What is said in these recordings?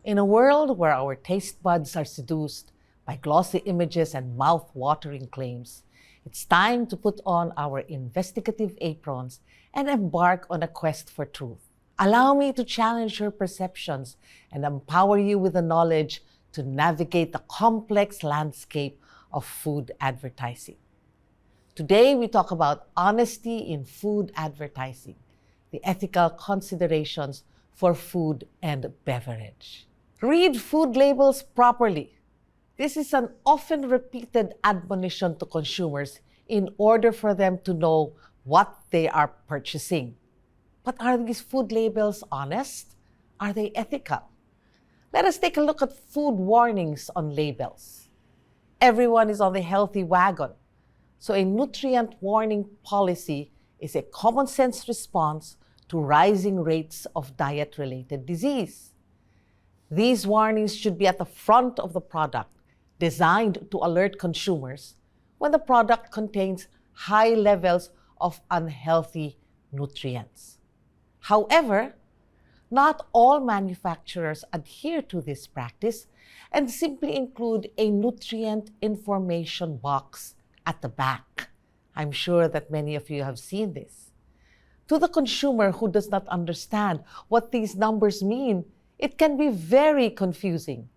In a world where our taste buds are seduced by glossy images and mouth-watering claims, it's time to put on our investigative aprons and embark on a quest for truth. Allow me to challenge your perceptions and empower you with the knowledge to navigate the complex landscape of food advertising. Today, we talk about honesty in food advertising, the ethical considerations for food and beverage. Read food labels properly. This is an often repeated admonition to consumers in order for them to know what they are purchasing. But are these food labels honest? Are they ethical? Let us take a look at food warnings on labels. Everyone is on the healthy wagon, so a nutrient warning policy is a common sense response to rising rates of diet-related disease. These warnings should be at the front of the product, designed to alert consumers when the product contains high levels of unhealthy nutrients. However, not all manufacturers adhere to this practice and simply include a nutrient information box at the back. I'm sure that many of you have seen this. To the consumer who does not understand what these numbers mean, it can be very confusing.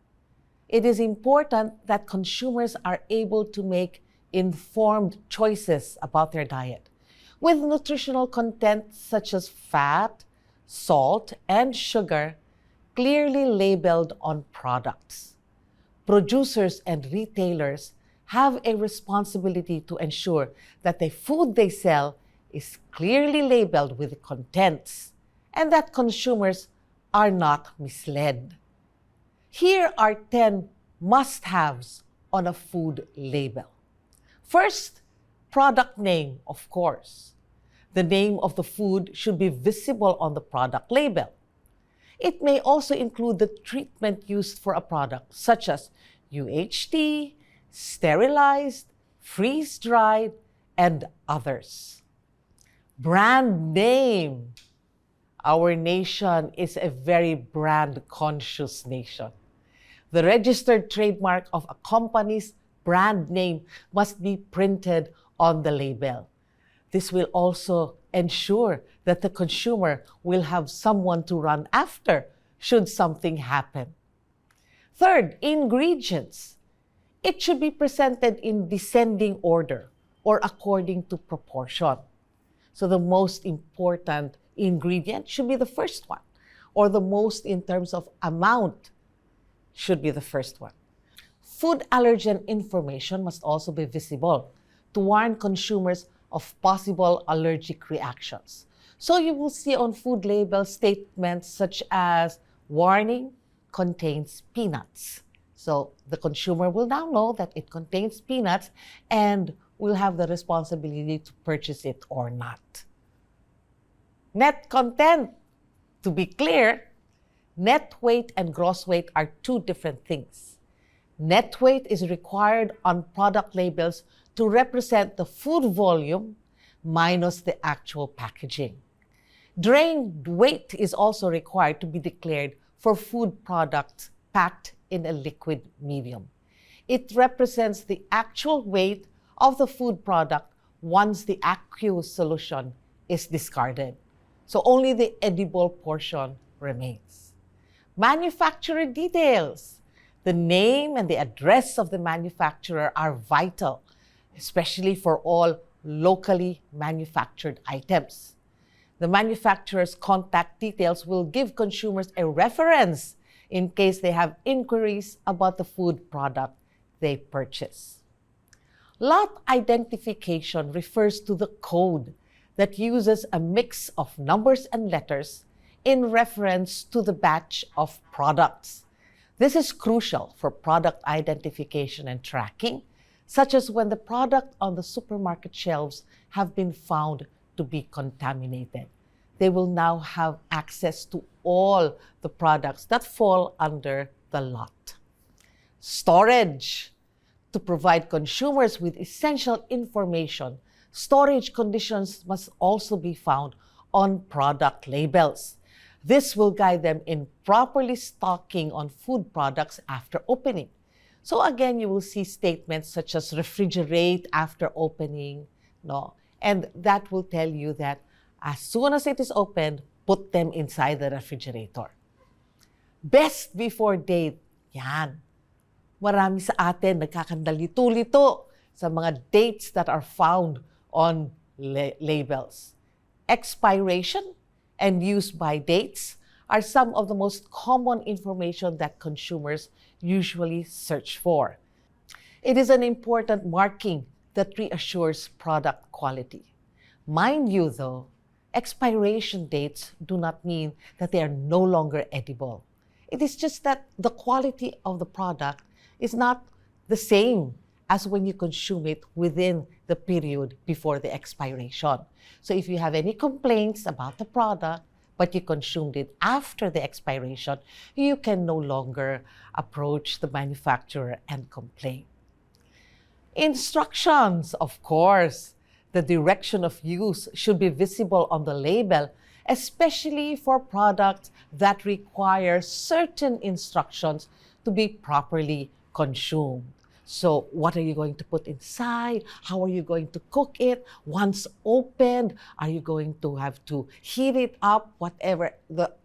It is important that consumers are able to make informed choices about their diet, with nutritional content such as fat, salt, and sugar clearly labeled on products. Producers and retailers have a responsibility to ensure that the food they sell is clearly labeled with the contents and that consumers are not misled. Here are 10 must-haves on a food label. First, product name, of course. The name of the food should be visible on the product label. It may also include the treatment used for a product, such as UHT, sterilized, freeze-dried, and others. Brand name. Our nation is a very brand-conscious nation. The registered trademark of a company's brand name must be printed on the label. This will also ensure that the consumer will have someone to run after should something happen. Third, ingredients. It should be presented in descending order or according to proportion. So the most important ingredient should be the first one, or the most in terms of amount should be the first one. Food allergen information must also be visible to warn consumers of possible allergic reactions. So you will see on food labels statements such as, warning, contains peanuts. So the consumer will now know that it contains peanuts and will have the responsibility to purchase it or not. Net content. To be clear, net weight and gross weight are two different things. Net weight is required on product labels to represent the food volume minus the actual packaging. Drained weight is also required to be declared for food products packed in a liquid medium. It represents the actual weight of the food product once the aqueous solution is discarded. So only the edible portion remains. Manufacturer details. The name and the address of the manufacturer are vital, especially for all locally manufactured items. The manufacturer's contact details will give consumers a reference in case they have inquiries about the food product they purchase. Lot identification refers to the code that uses a mix of numbers and letters in reference to the batch of products. This is crucial for product identification and tracking, such as when the product on the supermarket shelves have been found to be contaminated. They will now have access to all the products that fall under the lot. Storage. To provide consumers with essential information, storage conditions must also be found on product labels. This will guide them in properly stocking on food products after opening. So again, you will see statements such as refrigerate after opening, no? And that will tell you that as soon as it is opened, put them inside the refrigerator. Best before date, yan. Marami sa atin nagkakandalito-lito sa mga dates that are found on labels. Expiration and use by dates are some of the most common information that consumers usually search for. It is an important marking that reassures product quality. Mind you though, expiration dates do not mean that they are no longer edible. It is just that the quality of the product is not the same as when you consume it within the period before the expiration. So if you have any complaints about the product, but you consumed it after the expiration, you can no longer approach the manufacturer and complain. Instructions, of course. The direction of use should be visible on the label, especially for products that require certain instructions to be properly consumed. So what are you going to put inside? How are you going to cook it? Once opened, are you going to have to heat it up? Whatever,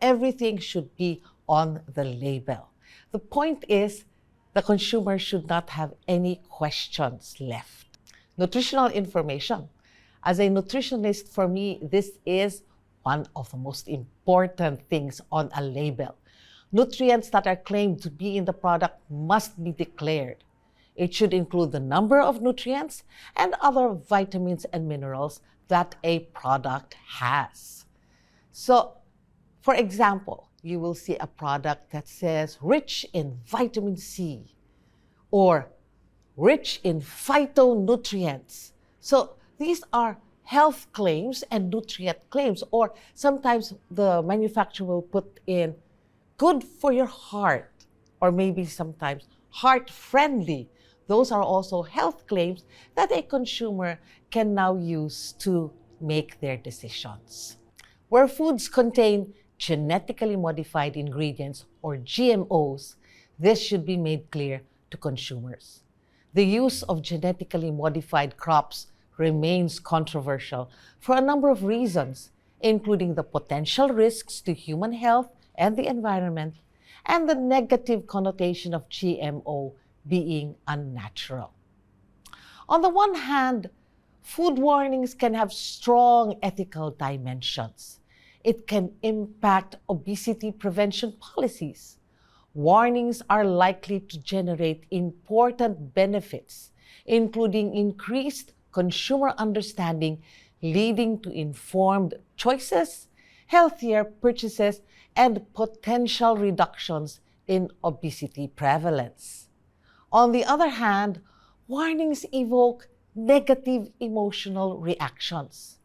everything should be on the label. The point is, the consumer should not have any questions left. Nutritional information. As a nutritionist, for me, this is one of the most important things on a label. Nutrients that are claimed to be in the product must be declared. It should include the number of nutrients and other vitamins and minerals that a product has. So, for example, you will see a product that says rich in vitamin C or rich in phytonutrients. So, these are health claims and nutrient claims, or sometimes the manufacturer will put in good for your heart, or maybe sometimes heart-friendly. Those are also health claims that a consumer can now use to make their decisions. Where foods contain genetically modified ingredients or GMOs, this should be made clear to consumers. The use of genetically modified crops remains controversial for a number of reasons, including the potential risks to human health and the environment, and the negative connotation of GMO being unnatural. On the one hand, food warnings can have strong ethical dimensions. It can impact obesity prevention policies. Warnings are likely to generate important benefits, including increased consumer understanding, leading to informed choices, healthier purchases, and potential reductions in obesity prevalence. On the other hand, warnings evoke negative emotional reactions.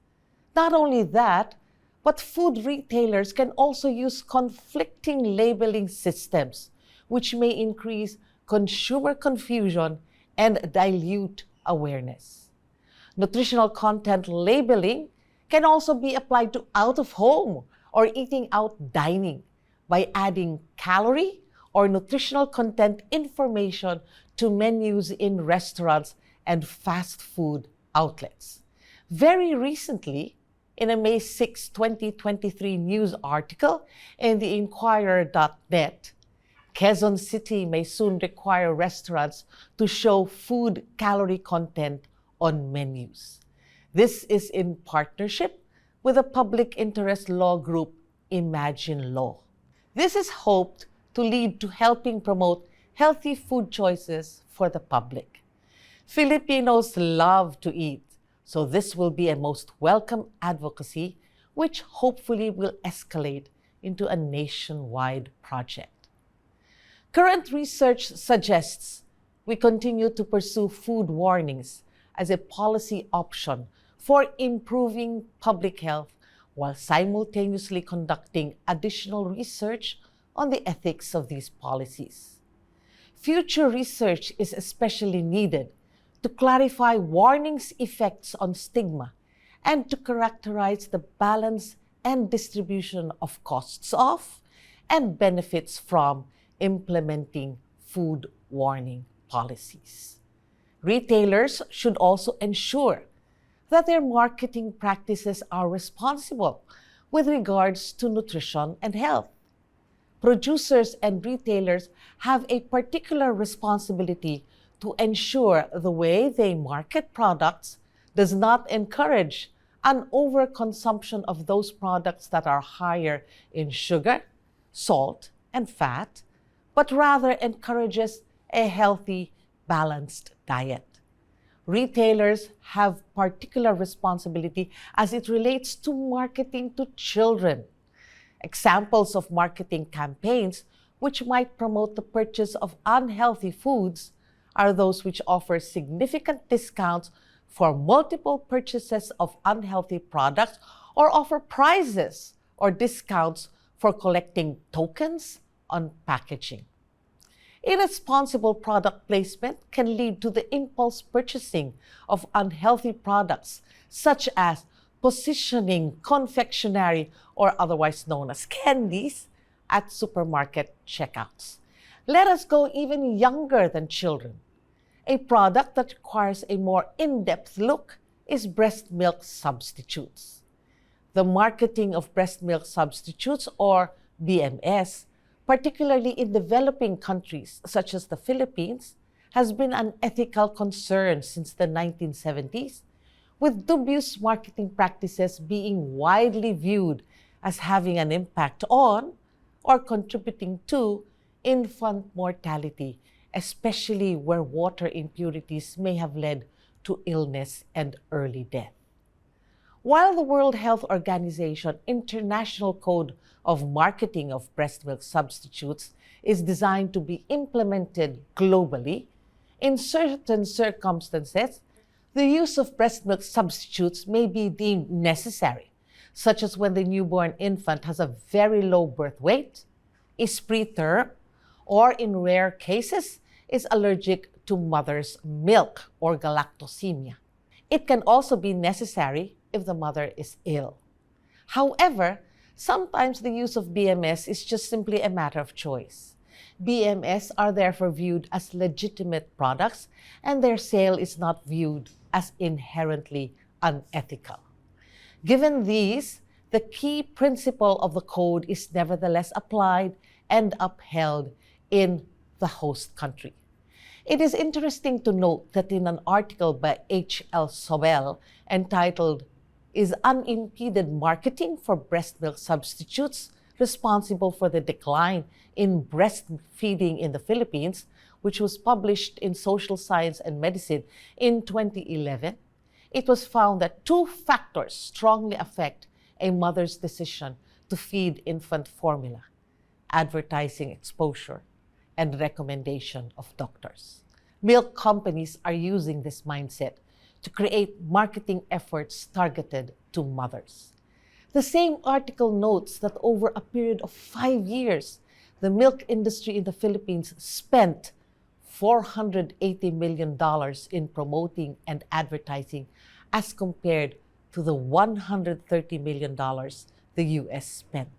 Not only that, but food retailers can also use conflicting labeling systems, which may increase consumer confusion and dilute awareness. Nutritional content labeling can also be applied to out-of-home or eating out dining by adding calorie or nutritional content information to menus in restaurants and fast food outlets. Very recently, in a May 6, 2023 news article in the Inquirer.net, Quezon City may soon require restaurants to show food calorie content on menus. This is in partnership with the public interest law group Imagine Law. This is hoped to lead to helping promote healthy food choices for the public. Filipinos love to eat, so this will be a most welcome advocacy, which hopefully will escalate into a nationwide project. Current research suggests we continue to pursue food warnings as a policy option for improving public health while simultaneously conducting additional research on the ethics of these policies. Future research is especially needed to clarify warnings' effects on stigma and to characterize the balance and distribution of costs of and benefits from implementing food warning policies. Retailers should also ensure that their marketing practices are responsible with regards to nutrition and health. Producers and retailers have a particular responsibility to ensure the way they market products does not encourage an overconsumption of those products that are higher in sugar, salt, and fat, but rather encourages a healthy, balanced diet. Retailers have particular responsibility as it relates to marketing to children. Examples of marketing campaigns which might promote the purchase of unhealthy foods are those which offer significant discounts for multiple purchases of unhealthy products or offer prizes or discounts for collecting tokens on packaging. Irresponsible product placement can lead to the impulse purchasing of unhealthy products, such as positioning confectionery or otherwise known as candies at supermarket checkouts. Let us go even younger than children. A product that requires a more in-depth look is breast milk substitutes. The marketing of breast milk substitutes, or BMS, particularly in developing countries such as the Philippines, has been an ethical concern since the 1970s, with dubious marketing practices being widely viewed as having an impact on or contributing to infant mortality, especially where water impurities may have led to illness and early death. While the World Health Organization International Code of Marketing of Breast Milk Substitutes is designed to be implemented globally, in certain circumstances, the use of breast milk substitutes may be deemed necessary, such as when the newborn infant has a very low birth weight, is preterm, or in rare cases, is allergic to mother's milk or galactosemia. It can also be necessary if the mother is ill. However, sometimes the use of BMS is just simply a matter of choice. BMS are therefore viewed as legitimate products, and their sale is not viewed as inherently unethical. Given these, the key principle of the code is nevertheless applied and upheld in the host country. It is interesting to note that in an article by H.L. Sobel entitled, "Is Unimpeded Marketing for Breast Milk Substitutes Responsible for the Decline in Breastfeeding in the Philippines?" which was published in Social Science and Medicine in 2011, it was found that two factors strongly affect a mother's decision to feed infant formula: advertising exposure and recommendation of doctors. Milk companies are using this mindset to create marketing efforts targeted to mothers. The same article notes that over a period of 5 years, the milk industry in the Philippines spent $480 million in promoting and advertising as compared to the $130 million the US spent.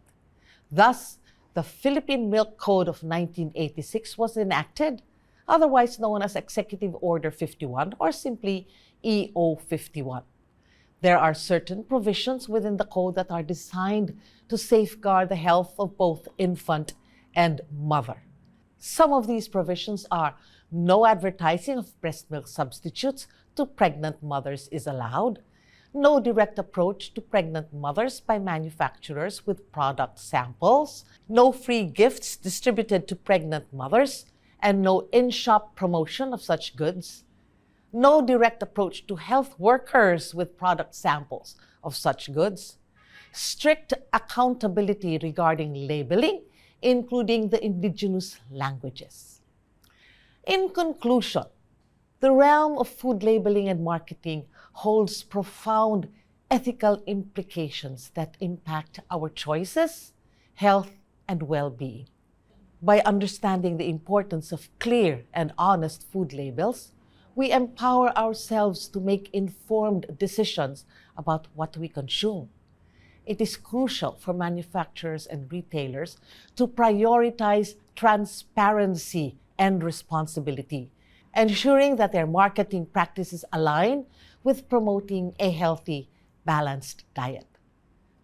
Thus, the Philippine Milk Code of 1986 was enacted, otherwise known as Executive Order 51 or simply EO 51. There are certain provisions within the code that are designed to safeguard the health of both infant and mother. Some of these provisions are: no advertising of breast milk substitutes to pregnant mothers is allowed, no direct approach to pregnant mothers by manufacturers with product samples, no free gifts distributed to pregnant mothers, and no in-shop promotion of such goods, no direct approach to health workers with product samples of such goods, strict accountability regarding labeling, including the indigenous languages. In conclusion, the realm of food labeling and marketing holds profound ethical implications that impact our choices, health, and well-being. By understanding the importance of clear and honest food labels, we empower ourselves to make informed decisions about what we consume. it is crucial for manufacturers and retailers to prioritize transparency and responsibility, ensuring that their marketing practices align with promoting a healthy, balanced diet.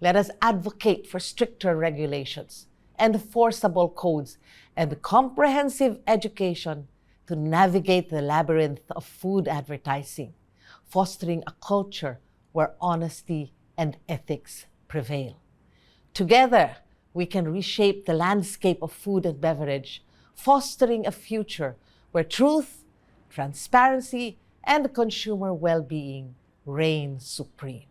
Let us advocate for stricter regulations, enforceable codes, and comprehensive education to navigate the labyrinth of food advertising, fostering a culture where honesty and ethics prevail. Together, we can reshape the landscape of food and beverage, fostering a future where truth, transparency, and consumer well-being reign supreme.